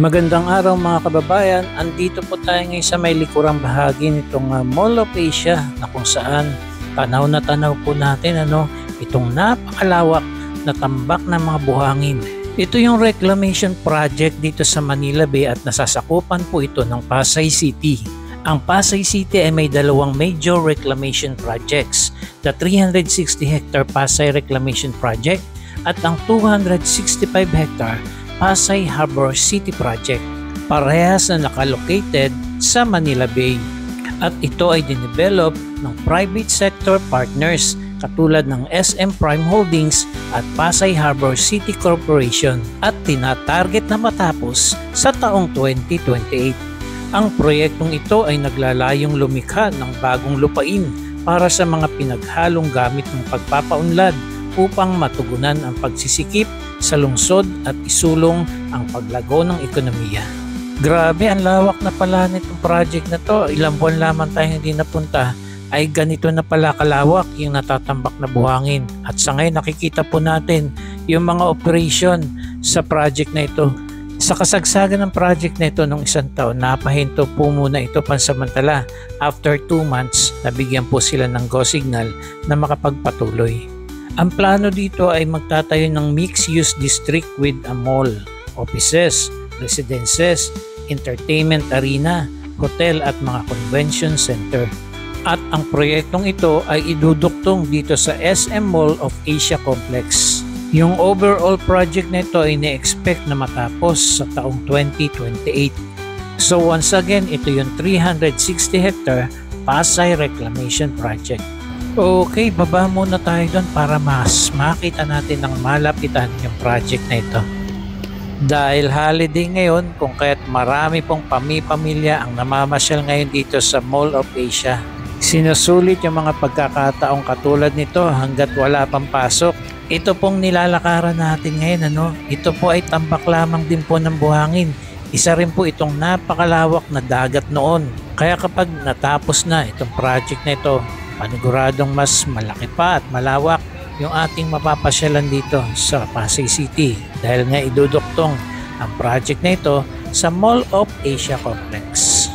Magandang araw mga kababayan, andito po tayo ngayon sa may likurang bahagi nitong Mall of Asia na kung saan tanaw na tanaw po natin itong napakalawak na tambak ng mga buhangin. Ito yung reclamation project dito sa Manila Bay at nasasakupan po ito ng Pasay City. Ang Pasay City ay may dalawang major reclamation projects, the 360 hectare Pasay Reclamation Project at ang 265 hectare Pasay Harbor City Project, parehas na nakalocated sa Manila Bay. At ito ay dinevelop ng private sector partners katulad ng SM Prime Holdings at Pasay Harbor City Corporation at tinatarget na matapos sa taong 2028. Ang proyektong ito ay naglalayong lumikha ng bagong lupain para sa mga pinaghalong gamit ng pagpapaunlad upang matugunan ang pagsisikip sa lungsod at isulong ang paglago ng ekonomiya. Grabe, ang lawak na pala nitong project na to. Ilang buwan lamang tayo hindi napunta ay ganito na pala kalawak yung natatambak na buhangin. At sa ngayon nakikita po natin yung mga operation sa project na ito. Sa kasagsagan ng project na ito nung isang taon, napahinto po muna ito pansamantala. After 2 months, nabigyan po sila ng go signal na makapagpatuloy. Ang plano dito ay magtatayo ng mixed-use district with a mall, offices, residences, entertainment arena, hotel at mga convention center. At ang proyektong ito ay iduduktong dito sa SM Mall of Asia Complex. Yung overall project na ito ay na-expect na matapos sa taong 2028. So once again, ito yung 360 hectare Pasay Reclamation Project. Okay, baba muna tayo doon para mas makita natin ng malapitan yung project na ito. Dahil holiday ngayon, kung kaya't marami pong pamilya ang namamasyal ngayon dito sa Mall of Asia. Sinusulit yung mga pagkakataong katulad nito hanggat wala pang pasok. Ito pong nilalakaran natin ngayon, ito po ay tambak lamang din po ng buhangin. Isa rin po itong napakalawak na dagat noon. Kaya kapag natapos na itong project na ito, paniguradong mas malaki pa at malawak yung ating mapapasyalan dito sa Pasay City dahil nga iduduktong ang project na ito sa Mall of Asia Complex.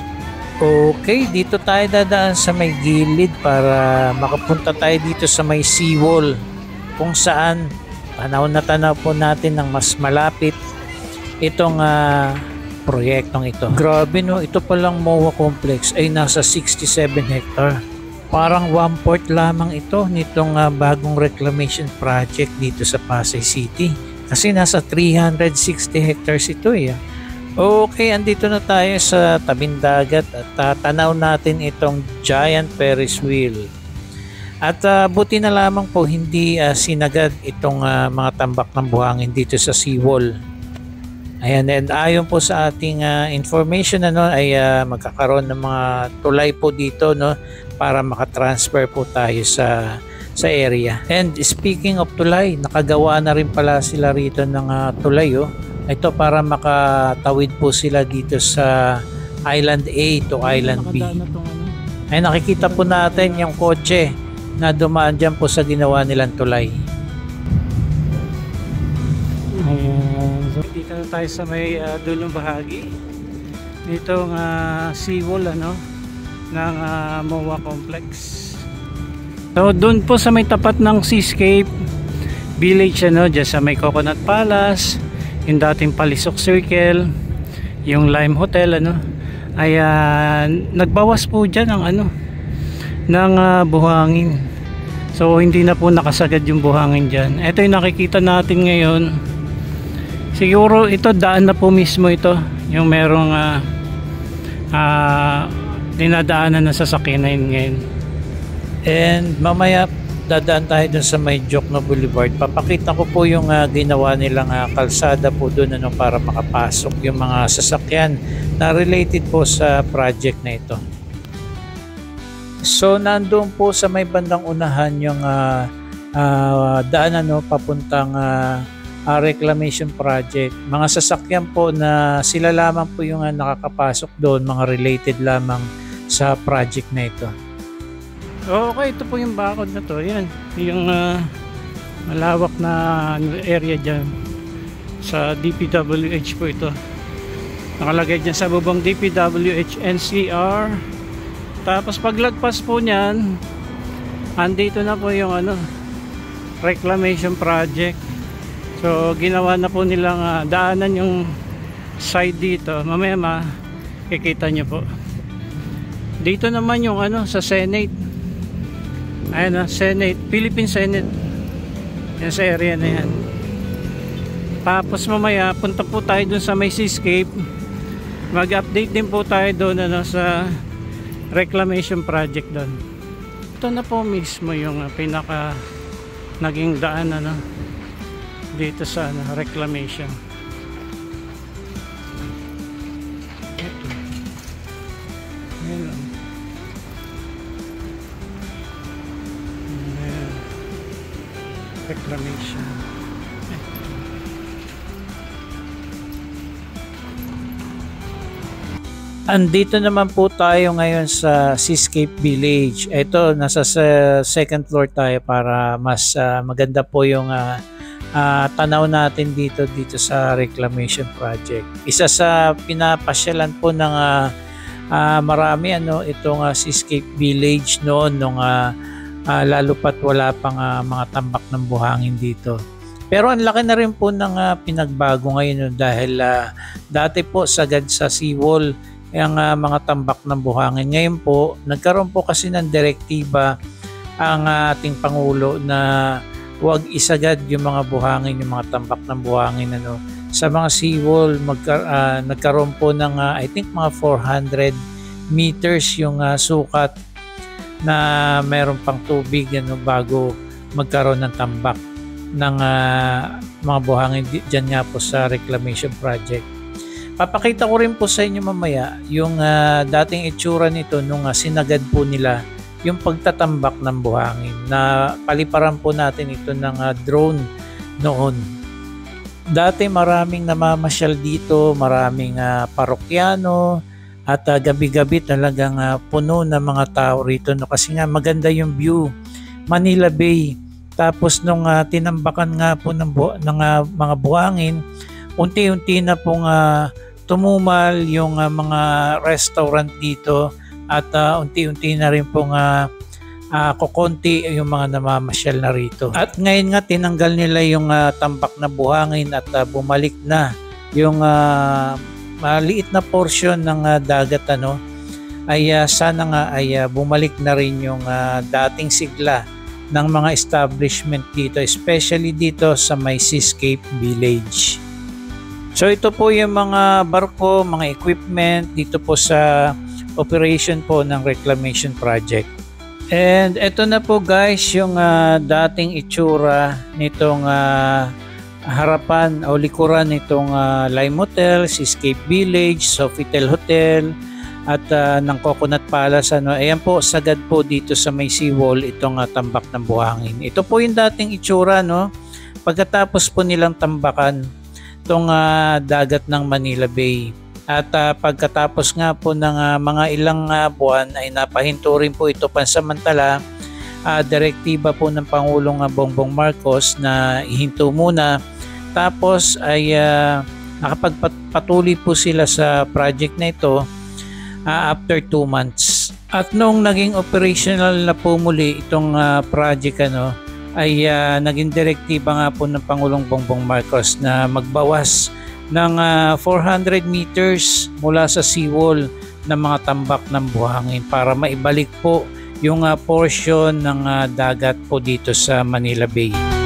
Okay, dito tayo dadaan sa may gilid para makapunta tayo dito sa may seawall kung saan tanaw na tanaw po natin ng mas malapit itong proyektong ito. Grabe ito palang MOA Complex ay nasa 67 hectare. Parang 1/4 lamang ito nitong bagong reclamation project dito sa Pasay City. Kasi nasa 360 hectares ito eh. Okay, andito na tayo sa tabing dagat at tatanaw natin itong giant Ferris wheel. At buti na lamang po hindi sinagad itong mga tambak ng buhangin dito sa seawall. Ayan, and ayon po sa ating information ay magkakaroon ng mga tulay po dito para makatransfer po tayo sa area. And speaking of tulay, nakagawa na rin pala sila rito ng tulay ito para makatawid po sila dito sa Island A to Island B. Ay nakikita po natin yung kotse na dumaan dyan po sa ginawa nilang tulay. So, dito na tayo sa may dulong bahagi nitong seawall ng MOA Complex. So doon po sa may tapat ng Seascape Village dyan sa may Coconut Palace, yung dating Palisok Circle, yung Lime Hotel ay nagbawas po dyan ng buhangin. So hindi na po nakasagad yung buhangin dyan. Ito yung nakikita natin ngayon. Siguro ito daan na po mismo ito yung merong dinadaanan na sasakyan ngayon. And mamaya dadaan tayo dun sa may Jokno Boulevard. Papakita ko po yung ginawa nilang kalsada po dun para makapasok yung mga sasakyan na related po sa project na ito. So nandoon po sa may bandang unahan yung daan papuntang reclamation project. Mga sasakyan po na sila lamang po yung nakakapasok doon, mga related lamang sa project na ito. Okay, ito po yung bakod na to. Yan, yung malawak na area dyan sa DPWH po ito. Nakalagay dyan sa bubong DPWH NCR. Tapos paglagpas po niyan, andito na po yung reclamation project. So ginawa na po nilang daanan yung side dito. Mamaya makikita nyo po. Dito naman yung sa Senate. Ayan Senate, Philippine Senate. Yan sa area na yan. Tapos mamaya punta po tayo dun sa may seascape. Mag-update din po tayo doon sa reclamation project doon. Ito na po mismo yung pinaka naging daan dito sa reclamation. Ito. Ayan. Ayan. Reclamation. Andito naman po tayo ngayon sa Seascape Village. Ito, nasa second floor tayo para mas maganda po yung tanaw natin dito sa reclamation project. Isa sa pinapasyalan po ng marami itong Seascape Village noon nung lalo pat wala pang mga tambak ng buhangin dito. Pero ang laki na rin po ng pinagbago ngayon dahil dati po sagad sa seawall ang mga tambak ng buhangin. Ngayon po, nagkaroon po kasi ng direktiba ang ating Pangulo na huwag isagad yung mga buhangin, yung mga tambak ng buhangin sa mga seawall. Nagkaroon po ng I think mga 400 meters yung sukat na mayroon pang tubig bago magkaroon ng tambak ng mga buhangin dyan nga po sa reclamation project. Papakita ko rin po sa inyo mamaya yung dating itsura nito nung sinagad po nila yung pagtatambak ng buhangin na paliparan po natin ito ng drone noon. Dati maraming namamasyal dito, maraming parokyano at gabi-gabi talagang puno ng mga tao rito kasi nga maganda yung view, Manila Bay. Tapos nung tinambakan nga po ng mga buhangin, unti-unti na pong tumumal yung mga restaurant dito at unti-unti na rin pong kukunti yung mga namamasyal na rito. At ngayon nga tinanggal nila yung tambak na buhangin at bumalik na yung maliit na portion ng dagat ay sana nga ay bumalik na rin yung dating sigla ng mga establishment dito, especially dito sa may Seascape Village. So ito po yung mga barko, mga equipment dito po sa operation po ng reclamation project. And ito na po guys yung dating itsura nitong harapan o likuran nitong Lime Hotel, Seascape Village, Sofitel Hotel at ng Coconut Palace. Ayan po, sagad po dito sa may seawall itong tambak ng buhangin. Ito po yung dating itsura pagkatapos po nilang tambakan itong dagat ng Manila Bay. At pagkatapos nga po ng mga ilang buwan ay napahinto rin po ito pansamantala. Direktiba po ng Pangulong Bongbong Marcos na ihinto muna. Tapos ay nakapagpatuloy po sila sa project na ito after 2 months. At nung naging operational na po muli itong project ay naging direktiba nga po ng Pangulong Bongbong Marcos na magbawas ng 400 meters mula sa seawall ng mga tambak ng buhangin para maibalik po yung portion ng dagat po dito sa Manila Bay.